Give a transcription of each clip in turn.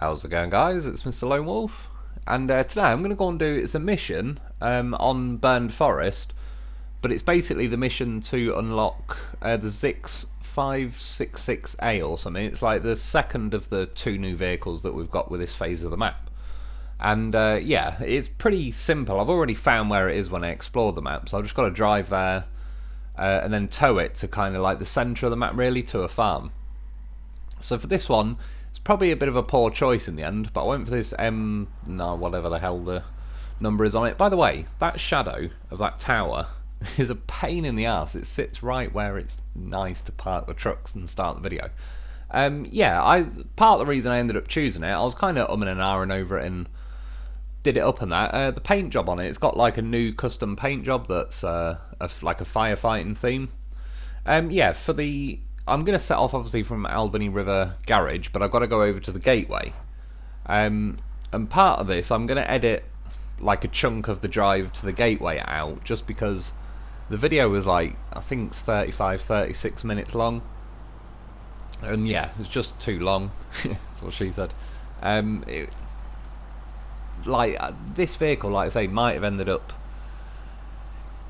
How's it going, guys? It's Mr. Lone Wolf, and today I'm going to go and do it's a mission on Burned Forest, but it's basically the mission to unlock the Zikz 566a or something. It's like the second of the two new vehicles that we've got with this phase of the map. And yeah, it's pretty simple. I've already found where it is when I explored the map, so I've just got to drive there and then tow it to kind of like the centre of the map, really, to a farm. So for this one, it's probably a bit of a poor choice in the end, but I went for this no, whatever the hell the number is on it. By the way, that shadow of that tower is a pain in the ass. It sits right where it's nice to park the trucks and start the video. Yeah, part of the reason I ended up choosing it, I was kind of umming and ahhing over it and did it up and that. The paint job on it, it's got like a new custom paint job that's like a firefighting theme. Yeah, for the I'm going to set off obviously from Albany River Garage, but I've got to go over to the gateway. And part of this, I'm going to edit like a chunk of the drive to the gateway out, just because the video was like, I think 36 minutes long. And yeah, it's just too long. That's what she said. This vehicle, like I say, might have ended up...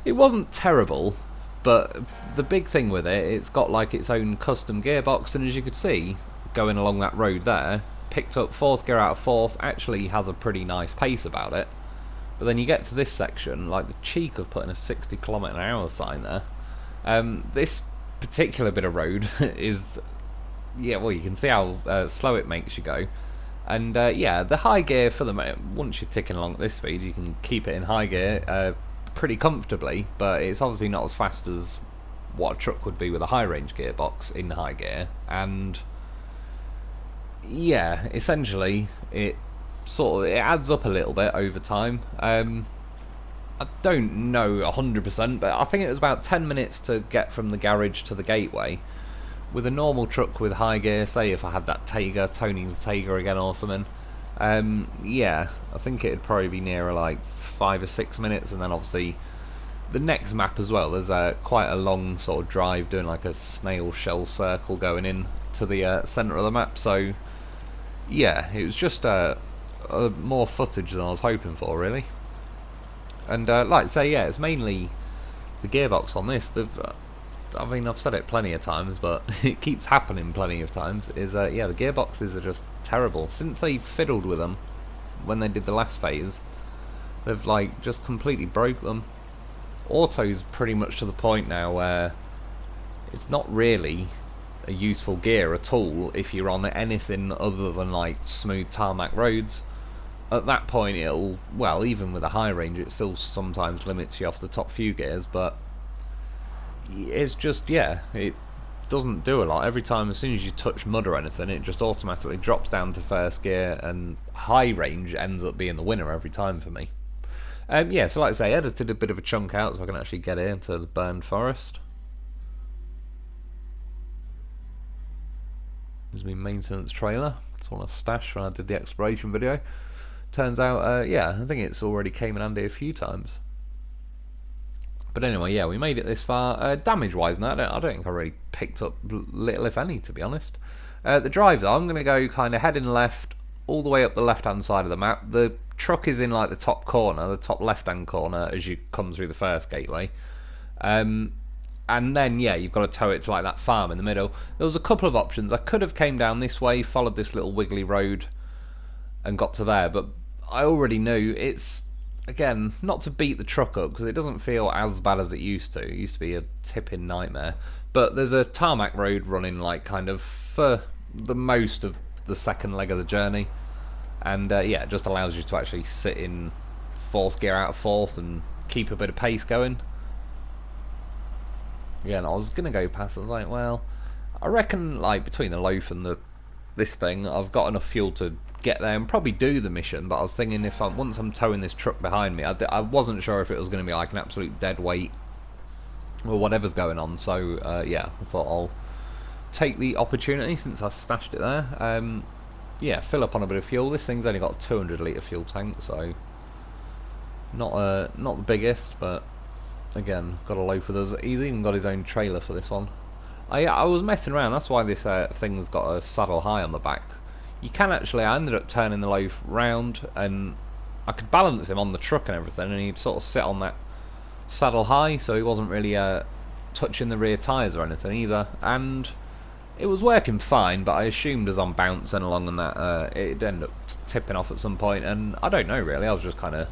It wasn't terrible, but the big thing with it, it's got like its own custom gearbox, and as you could see, going along that road there, picked up fourth gear out of fourth, actually has a pretty nice pace about it. But then you get to this section, like the cheek of putting a 60km/h sign there. This particular bit of road is, yeah, well, you can see how slow it makes you go. And yeah, the high gear for the once you're ticking along at this speed, you can keep it in high gear pretty comfortably, but it's obviously not as fast as what a truck would be with a high range gearbox in high gear. And yeah, essentially it adds up a little bit over time. I don't know 100%, but I think it was about 10 minutes to get from the garage to the gateway. With a normal truck with high gear, say if I had that Tayga, toning the Tayga again or something, yeah, I think it'd probably be nearer like 5 or 6 minutes. And then obviously the next map as well, there's quite a long sort of drive doing like a snail shell circle going in to the centre of the map. So yeah, it was just more footage than I was hoping for, really. And like I say, yeah, it's mainly the gearbox on this. I mean, I've said it plenty of times, but it keeps happening plenty of times, is yeah, the gearboxes are just terrible. Since they fiddled with them when they did the last phase, they've like just completely broke them. Auto's pretty much to the point now where it's not really a useful gear at all if you're on anything other than like smooth tarmac roads. At that point it'll, well, even with a high range, it still sometimes limits you off the top few gears, but it's just, yeah, it doesn't do a lot. Every time, as soon as you touch mud or anything, it just automatically drops down to first gear, and high range ends up being the winner every time for me. Yeah, so like I say, edited a bit of a chunk out so I can actually get into the Burned Forest. This is my maintenance trailer. It's one I stashed when I did the exploration video. Turns out, yeah, I think it's already came in handy a few times. But anyway, yeah, we made it this far. Damage-wise, now, I don't think I really picked up little, if any, to be honest. The drive, though, I'm going to go kind of heading left, all the way up the left-hand side of the map. The truck is in, like, the top corner, the top left-hand corner, as you come through the first gateway. And then, yeah, you've got to tow it to, like, that farm in the middle. There was a couple of options. I could have came down this way, followed this little wiggly road, and got to there, but I already knew it's... Again, not to beat the truck up, because it doesn't feel as bad as it used to. It used to be a tipping nightmare. But there's a tarmac road running, like, kind of for the most of the second leg of the journey. And, yeah, it just allows you to actually sit in fourth gear out of fourth and keep a bit of pace going. Yeah, and I was going to go past, I was like, well, I reckon, like, between the loaf and this thing, I've got enough fuel to get there and probably do the mission. But I was thinking, if once I'm towing this truck behind me, I wasn't sure if it was going to be like an absolute dead weight or whatever's going on. So yeah, I thought I'll take the opportunity since I stashed it there. Yeah, fill up on a bit of fuel. This thing's only got a 200 litre fuel tank, so not the biggest, but again, got a loaf with us. He's even got his own trailer for this one. I was messing around. That's why this thing's got a saddle high on the back. you can actually, I ended up turning the loaf round and I could balance him on the truck and everything, and he'd sort of sit on that saddle high, so he wasn't really touching the rear tyres or anything either, and it was working fine, but I assumed as I'm bouncing along and that it'd end up tipping off at some point, and I don't know really, I was just kind of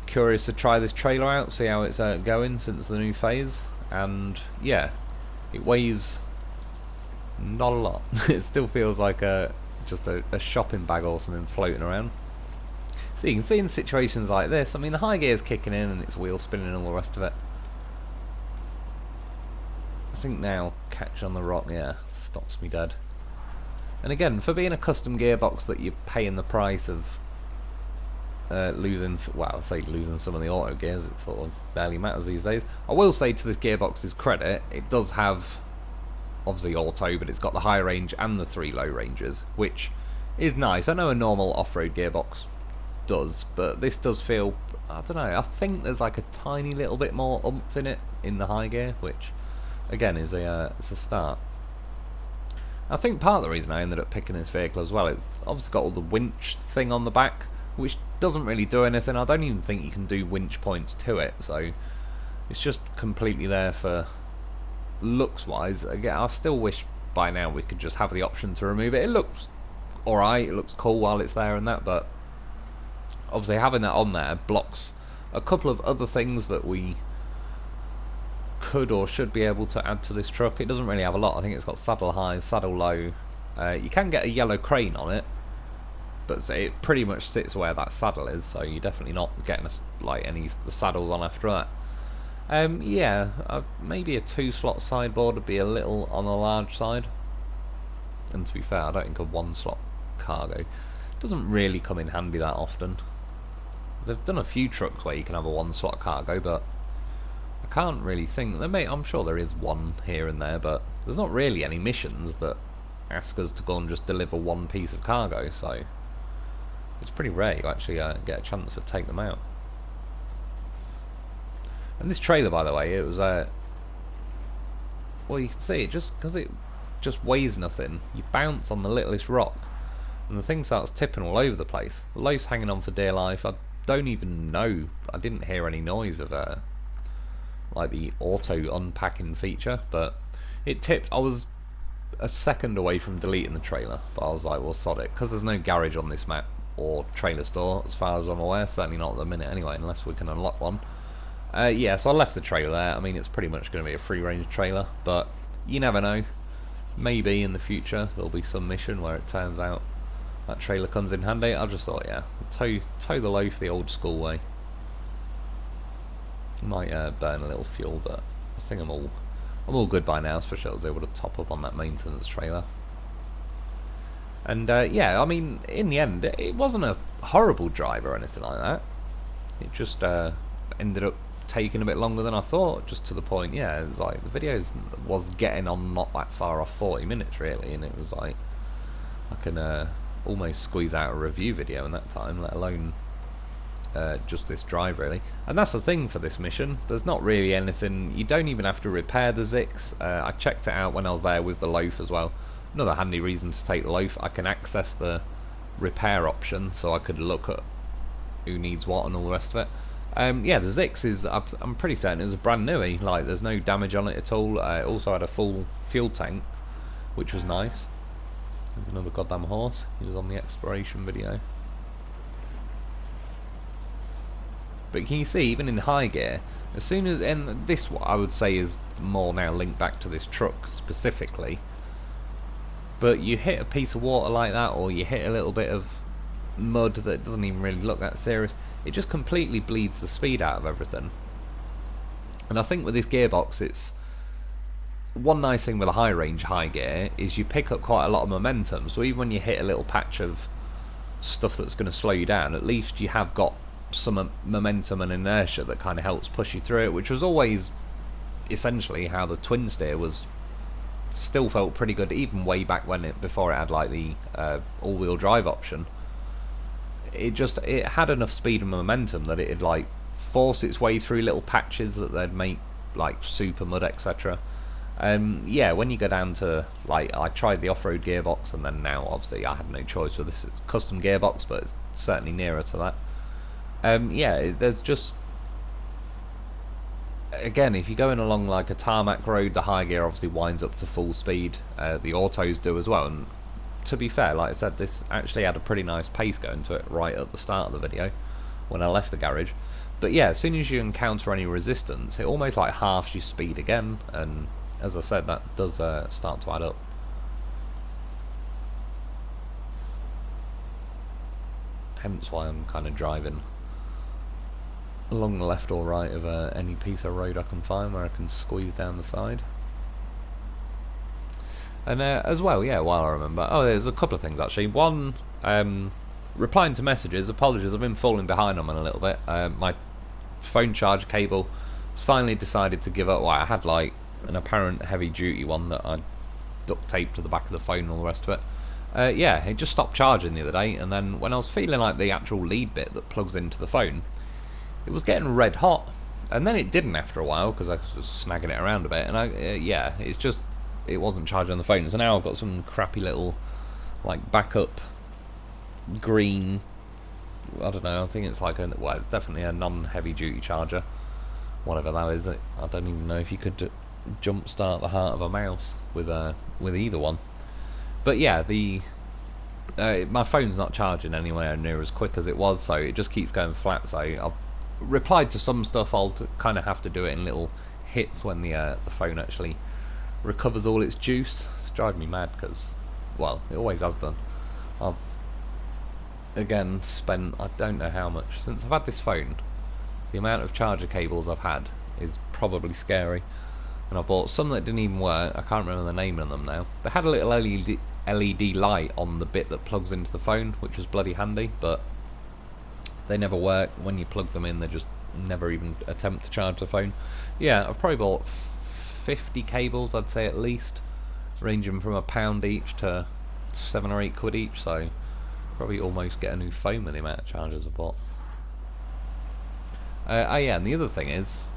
curious to try this trailer out, see how it's going since the new phase, and yeah, it weighs not a lot. It still feels like just a shopping bag or something floating around. So you can see in situations like this, I mean the high gear's kicking in and it's wheel spinning and all the rest of it. I think now catch on the rock, yeah, stops me dead. And again, for being a custom gearbox that you're paying the price of losing, well, I say losing some of the auto gears, it sort of barely matters these days. I will say to this gearbox's credit, it does have obviously auto, but it's got the high range and the 3 low ranges, which is nice. I know a normal off-road gearbox does, but this does feel, I don't know, I think there's like a tiny little bit more oomph in it in the high gear, which again is it's a start. I think part of the reason I ended up picking this vehicle as well, it's obviously got all the winch thing on the back, which doesn't really do anything. I don't even think you can do winch points to it, so it's just completely there for looks wise. Again, I still wish by now we could just have the option to remove it. It looks alright, it looks cool while it's there and that, but obviously having that on there blocks a couple of other things that we could or should be able to add to this truck. It doesn't really have a lot. I think it's got saddle high, saddle low. You can get a yellow crane on it, but it pretty much sits where that saddle is, so you're definitely not getting like any of the saddles on after that. Yeah, maybe a 2-slot sideboard would be a little on the large side. And to be fair, I don't think a 1-slot cargo doesn't really come in handy that often. They've done a few trucks where you can have a 1-slot cargo, but I can't really think. I'm sure there is one here and there, but there's not really any missions that ask us to go and just deliver one piece of cargo, so it's pretty rare you actually get a chance to take them out. And this trailer, by the way, it was well, you can see it just because it just weighs nothing. You bounce on the littlest rock, and the thing starts tipping all over the place. The loaf's hanging on for dear life. I don't even know. I didn't hear any noise of like the auto unpacking feature, but it tipped. I was a second away from deleting the trailer, but I was like, well, sod it, because there's no garage on this map or trailer store, as far as I'm aware. Certainly not at the minute, anyway, unless we can unlock one. Yeah, so I left the trailer there. I mean, it's pretty much going to be a free-range trailer, but you never know. Maybe in the future there'll be some mission where it turns out that trailer comes in handy. I just thought, yeah, tow the loaf the old school way. Might burn a little fuel, but I think I'm all good by now, especially I was able to top up on that maintenance trailer. And yeah, I mean, in the end, it wasn't a horrible drive or anything like that. It just ended up taking a bit longer than I thought, just to the point, yeah, it was like the videos was getting on not that far off 40 minutes really, and it was like I can almost squeeze out a review video in that time, let alone just this drive really. And that's the thing for this mission, there's not really anything, you don't even have to repair the Zikz. I checked it out when I was there with the loaf as well. Another handy reason to take the loaf, I can access the repair option, so I could look at who needs what and all the rest of it. Yeah, the Zikz is, I'm pretty certain it was a brand newie, like there's no damage on it at all. It also had a full fuel tank, which was nice. There's another goddamn horse, he was on the exploration video. But can you see, even in high gear, as soon as, and this what I would say is more now linked back to this truck specifically, but you hit a piece of water like that, or you hit a little bit of mud that doesn't even really look that serious, it just completely bleeds the speed out of everything. And I think with this gearbox, it's one nice thing with a high range high gear is you pick up quite a lot of momentum, so even when you hit a little patch of stuff that's going to slow you down, at least you have got some momentum and inertia that kind of helps push you through it, which was always essentially how the twin steer was. Still felt pretty good even way back when before it had like the all-wheel drive option. It had enough speed and momentum that it'd like force its way through little patches that they'd make like super mud, etc. Yeah, when you go down to, like, I tried the off-road gearbox, and then now obviously I had no choice with this custom gearbox, but it's certainly nearer to that. Yeah, there's just, again, if you're going along like a tarmac road, the high gear obviously winds up to full speed. The autos do as well, and to be fair, like I said, this actually had a pretty nice pace going to it right at the start of the video when I left the garage. But yeah, as soon as you encounter any resistance, it almost like halves your speed again, and as I said, that does start to add up. Hence why I'm kind of driving along the left or right of any piece of road I can find where I can squeeze down the side. And as well, yeah, while I remember, oh, there's a couple of things actually. One, replying to messages, apologies, I've been falling behind on them a little bit. My phone charge cable has finally decided to give up. Well, I had like an apparent heavy duty one that I duct taped to the back of the phone and all the rest of it. Yeah, it just stopped charging the other day, and then when I was feeling like the actual lead bit that plugs into the phone, it was getting red hot, and then it didn't after a while because I was snagging it around a bit, and yeah, it's just, it wasn't charging on the phone. So now I've got some crappy little like backup green, I don't know, I think it's like a, well, it's definitely a non-heavy duty charger, whatever that is. I don't even know if you could jump start the heart of a mouse with either one. But yeah, the my phone's not charging anywhere near as quick as it was, so it just keeps going flat. So I've replied to some stuff. I'll kind of have to do it in little hits when the phone actually recovers all its juice. It's driving me mad because, well, it always has done. I've again spent, I don't know how much since I've had this phone. The amount of charger cables I've had is probably scary, and I bought some that didn't even work. I can't remember the name of them now. They had a little LED light on the bit that plugs into the phone, which was bloody handy, but they never work. When you plug them in, they just never even attempt to charge the phone. Yeah, I've probably bought 50 cables, I'd say, at least, ranging from £1 each to £7 or £8 each, so probably almost get a new phone with the amount of chargers I've bought. Oh yeah, and the other thing is,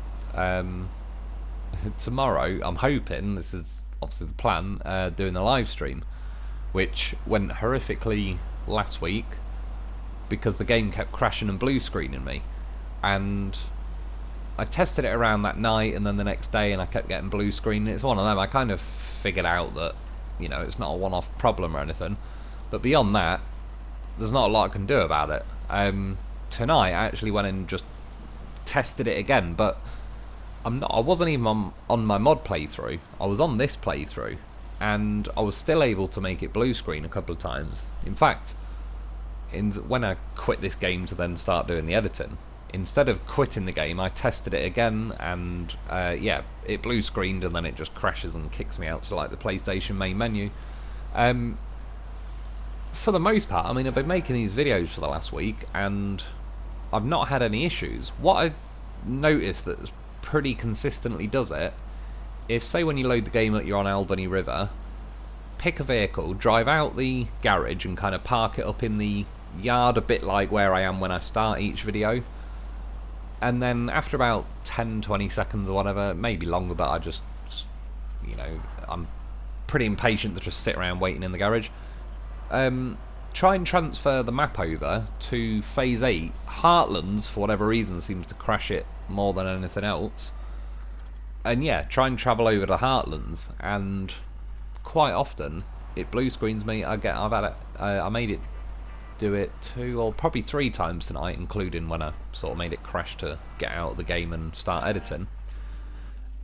tomorrow I'm hoping, this is obviously the plan, doing a live stream, which went horrifically last week because the game kept crashing and blue screening me, and I tested it around that night and then the next day, and I kept getting blue screen. It's one of them. I kind of figured out that, you know, it's not a one-off problem or anything, but beyond that, there's not a lot I can do about it. Tonight I actually went and just tested it again, but I wasn't even on my mod playthrough. I was on this playthrough, and I was still able to make it blue screen a couple of times. In fact, when I quit this game to then start doing the editing, instead of quitting the game, I tested it again, and yeah, it blue screened, and then it just crashes and kicks me out to like the PlayStation main menu. For the most part, I mean, I've been making these videos for the last week, and I've not had any issues. What I noticed that pretty consistently does it, if say when you load the game up, you're on Albany River, pick a vehicle, drive out the garage and kind of park it up in the yard, a bit like where I am when I start each video, and then after about 10-20 seconds or whatever, maybe longer, but I just, you know, I'm pretty impatient to just sit around waiting in the garage, try and transfer the map over to Phase 8. Heartlands, for whatever reason, seems to crash it more than anything else. And yeah, try and travel over to Heartlands, and quite often it blue screens me. I've had it. I made it do it 2 or probably 3 times tonight, including when I sort of made it crash to get out of the game and start editing.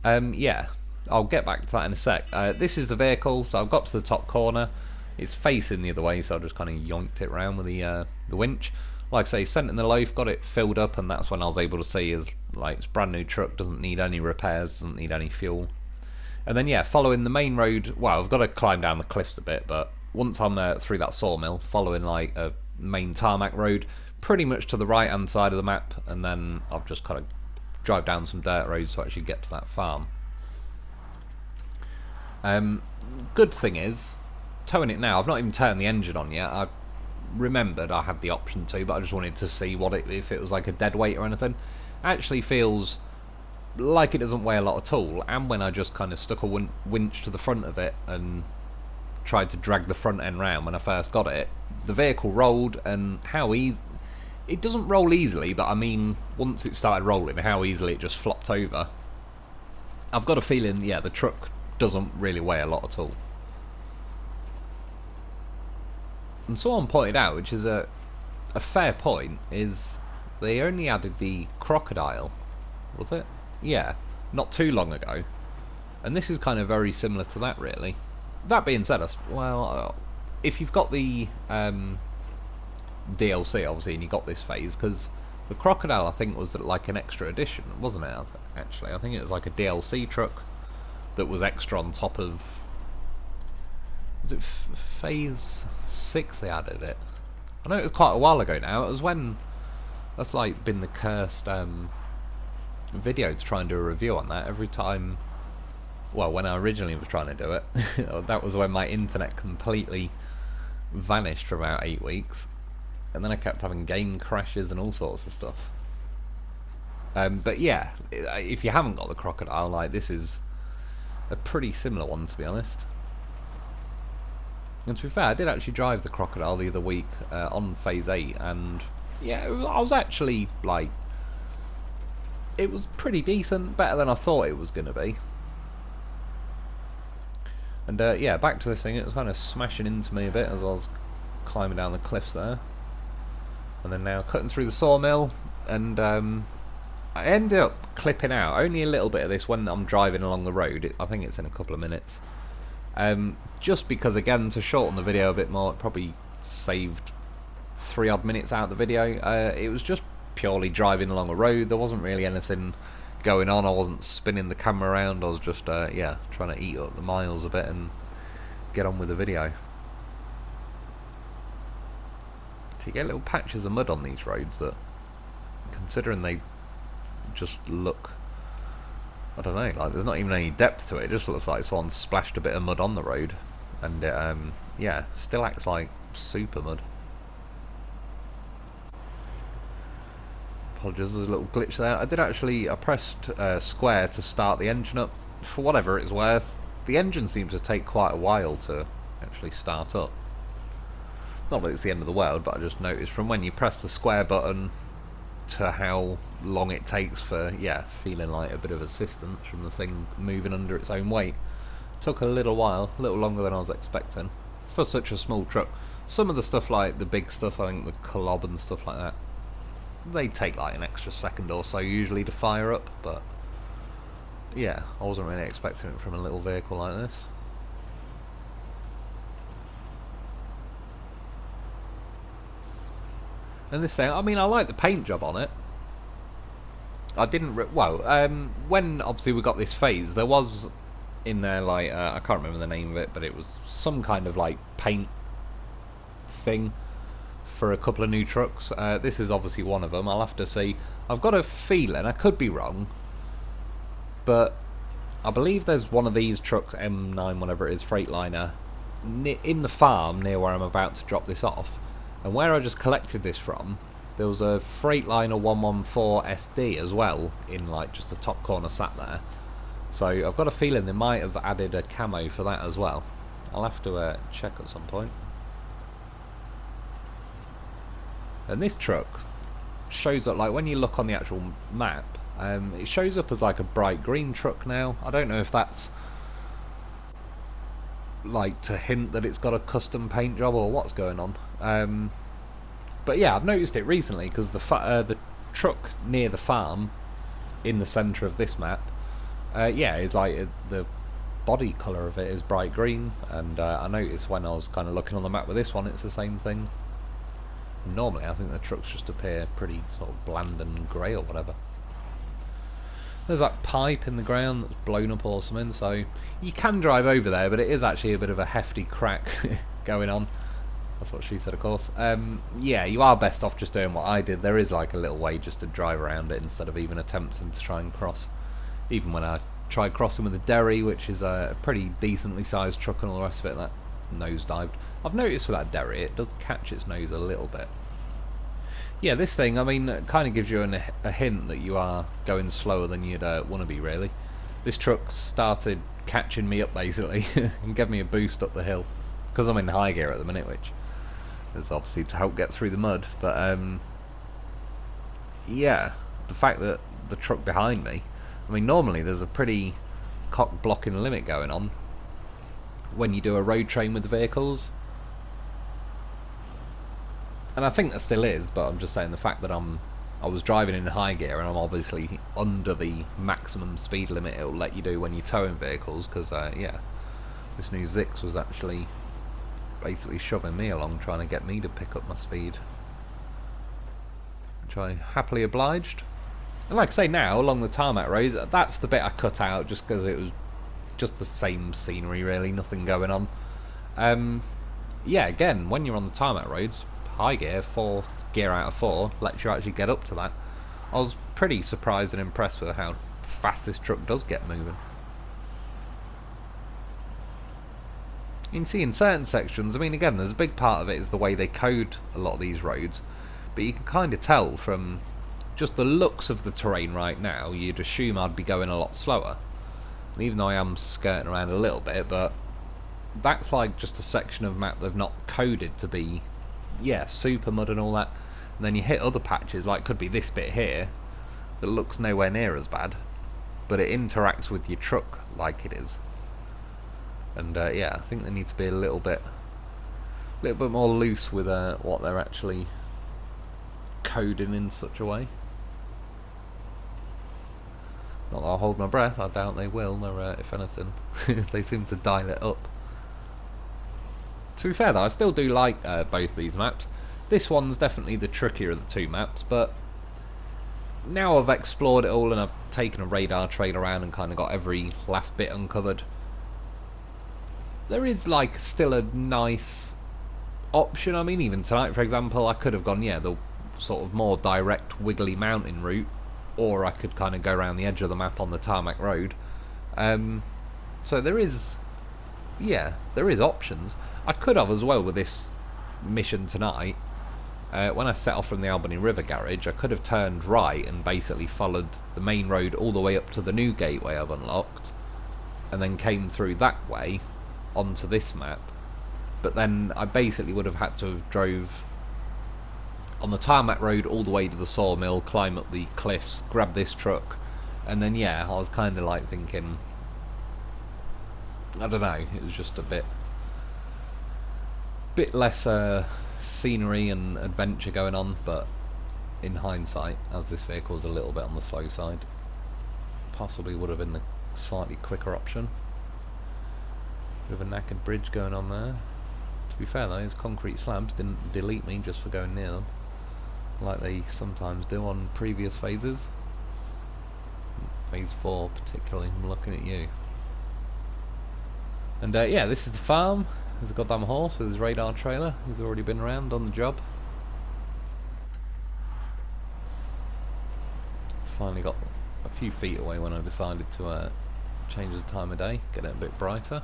Yeah, I'll get back to that in a sec. This is the vehicle, so I've got to the top corner. It's facing the other way, so I just kind of yoinked it round with the winch. Like I say, sent in the loaf, got it filled up, and that's when I was able to see is like it's a brand new truck, doesn't need any repairs, doesn't need any fuel. And then yeah, following the main road. Well, I've got to climb down the cliffs a bit, but once I'm through that sawmill, following like a main tarmac road, pretty much to the right hand side of the map, and then I've just kind of drive down some dirt roads to actually get to that farm. Good thing is, towing it now, I've not even turned the engine on yet. I remembered I had the option to, but I just wanted to see what if it was like a dead weight or anything. Actually feels like it doesn't weigh a lot at all, and when I just kind of stuck a winch to the front of it and tried to drag the front end round when I first got it, the vehicle rolled, and how easy... It doesn't roll easily, but I mean, once it started rolling, how easily it just flopped over. I've got a feeling, yeah, the truck doesn't really weigh a lot at all. And someone pointed out, which is a fair point, is they only added the crocodile, was it? Yeah, not too long ago. And this is kind of very similar to that, really. That being said, if you've got the DLC, obviously, and you got this phase, because the crocodile, I think, was like an extra edition, wasn't it? Actually, I think it was like a DLC truck that was extra on top of... Was it phase 6 they added it? I know it was quite a while ago now. It was when... That's like been the cursed video to try and do a review on that. Every time... Well, when I originally was trying to do it, that was when my internet completely vanished for about 8 weeks. And then I kept having game crashes and all sorts of stuff. But yeah, if you haven't got the crocodile, like, this is a pretty similar one, to be honest. And to be fair, I did actually drive the crocodile the other week on phase 8, and yeah, I was actually, like, it was pretty decent, better than I thought it was going to be. And yeah, back to this thing, it was kind of smashing into me a bit as I was climbing down the cliffs there. And then now cutting through the sawmill, and I ended up clipping out only a little bit of this when I'm driving along the road. I think it's in a couple of minutes. Just because, again, to shorten the video a bit more, it probably saved 3 odd minutes out of the video. It was just purely driving along a road. There wasn't really anything going on. I wasn't spinning the camera around. I was just, yeah, trying to eat up the miles a bit and get on with the video. So you get little patches of mud on these roads that, considering they just look, I don't know, like, there's not even any depth to it. It just looks like someone splashed a bit of mud on the road, and it, yeah, still acts like super mud. Apologies, there's a little glitch there. I pressed square to start the engine up. For whatever it's worth, the engine seems to take quite a while to actually start up. Not that it's the end of the world, but I just noticed from when you press the square button to how long it takes for, yeah, feeling like a bit of assistance from the thing moving under its own weight. Took a little while, a little longer than I was expecting for such a small truck. Some of the stuff, like the big stuff, I think the Colob and stuff like that, they take like an extra second or so usually to fire up, but yeah, I wasn't really expecting it from a little vehicle like this. And this thing, I mean, I like the paint job on it. I didn't... when obviously we got this phase, there was in there, like, I can't remember the name of it, but it was some kind of, like, paint thing for a couple of new trucks. This is obviously one of them. I'll have to see. I've got a feeling, I could be wrong, but I believe there's one of these trucks, M9, whatever it is, Freightliner, in the farm near where I'm about to drop this off. And where I just collected this from, there was a Freightliner 114SD as well, in like just the top corner sat there. So I've got a feeling they might have added a camo for that as well. I'll have to check at some point. And this truck shows up, like when you look on the actual map, it shows up as like a bright green truck now. I don't know if that's like to hint that it's got a custom paint job or what's going on. But yeah, I've noticed it recently because the truck near the farm in the centre of this map, yeah, is like the body colour of it is bright green, and I noticed when I was kind of looking on the map with this one, it's the same thing. Normally, I think the trucks just appear pretty sort of bland and grey or whatever. There's that pipe in the ground that's blown up or something, so you can drive over there, but it is actually a bit of a hefty crack going on. That's what she said, of course. Yeah, you are best off just doing what I did. There is like a little way just to drive around it instead of even attempting to try and cross. Even when I tried crossing with a Derry, which is a pretty decently sized truck and all the rest of it, that nose dived. I've noticed with that Derry, it does catch its nose a little bit. Yeah, this thing, I mean, it kind of gives you a hint that you are going slower than you'd want to be, really. This truck started catching me up, basically, and gave me a boost up the hill. Because I'm in high gear at the minute, which is obviously to help get through the mud. But, yeah, the fact that the truck behind me, I mean, normally there's a pretty cock-blocking limit going on when you do a road train with vehicles. And I think there still is, but I'm just saying the fact that I was driving in high gear and I'm obviously under the maximum speed limit it'll let you do when you're towing vehicles, because yeah, this new Zikz was actually basically shoving me along, trying to get me to pick up my speed, which I happily obliged. And like I say, now along the tarmac roads, that's the bit I cut out just because it was just the same scenery, really, nothing going on. Yeah, again, when you're on the tarmac roads, high gear, 4 gear out of 4, lets you actually get up to that. I was pretty surprised and impressed with how fast this truck does get moving. You can see in certain sections, I mean, again, there's a big part of it is the way they code a lot of these roads, but you can kind of tell from just the looks of the terrain right now, you'd assume I'd be going a lot slower. And even though I am skirting around a little bit, but that's like just a section of map they've not coded to be, yeah, super mud and all that. And then you hit other patches, like could be this bit here, that looks nowhere near as bad, but it interacts with your truck like it is. And yeah, I think they need to be a little bit more loose with what they're actually coding in such a way. Not that I'll hold my breath, I doubt they will. They're, if anything, they seem to dial it up. To be fair though, I still do like both these maps. This one's definitely the trickier of the two maps, but now I've explored it all and I've taken a radar trail around and kind of got every last bit uncovered, there is like still a nice option. I mean, even tonight, for example, I could have gone, yeah, the sort of more direct wiggly mountain route, or I could kind of go around the edge of the map on the tarmac road. So there is, yeah, there is options. I could have as well with this mission tonight. When I set off from the Albany River garage, I could have turned right and basically followed the main road all the way up to the new gateway I've unlocked, and then came through that way onto this map. But then I basically would have had to have drove on the tarmac road all the way to the sawmill, climb up the cliffs, grab this truck, and then yeah, I was kind of like thinking, I don't know, it was just a bit less scenery and adventure going on. But in hindsight, as this vehicle is a little bit on the slow side, possibly would have been the slightly quicker option. With a knackered bridge going on there. To be fair though, those concrete slabs didn't delete me just for going near them, like they sometimes do on previous phases. Phase 4 particularly, I'm looking at you. And yeah, this is the farm. There's a goddamn horse with his radar trailer. He's already been around on the job. Finally got a few feet away when I decided to change the time of day, get it a bit brighter.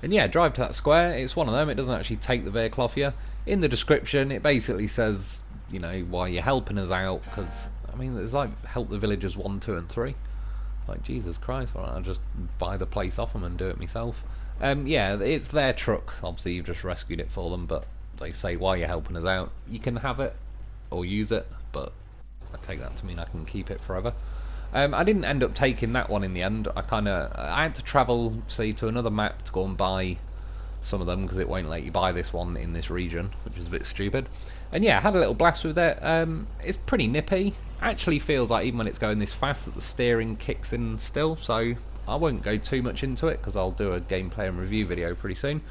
And yeah, drive to that square. It's one of them. It doesn't actually take the vehicle off you. In the description, it basically says, you know, why you're helping us out. Because, I mean, there's like help the villagers 1, 2 and 3. Like, Jesus Christ, why don't I just buy the place off them and do it myself? Yeah, it's their truck. Obviously, you've just rescued it for them, but they say, why you're helping us out. You can have it or use it, but I take that to mean I can keep it forever. I didn't end up taking that one in the end. I had to travel, say, to another map to go and buy some of them, because it won't let you buy this one in this region, which is a bit stupid. And yeah, I had a little blast with it. It's pretty nippy. Actually feels like even when it's going this fast that the steering kicks in still, so I won't go too much into it because I'll do a gameplay and review video pretty soon.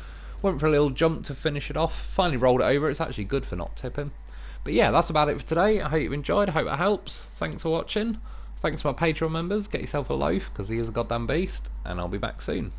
Went for a little jump to finish it off. Finally rolled it over. It's actually good for not tipping. But yeah, that's about it for today. I hope you enjoyed. I hope it helps. Thanks for watching. Thanks to my Patreon members. Get yourself a loaf because he is a goddamn beast. And I'll be back soon.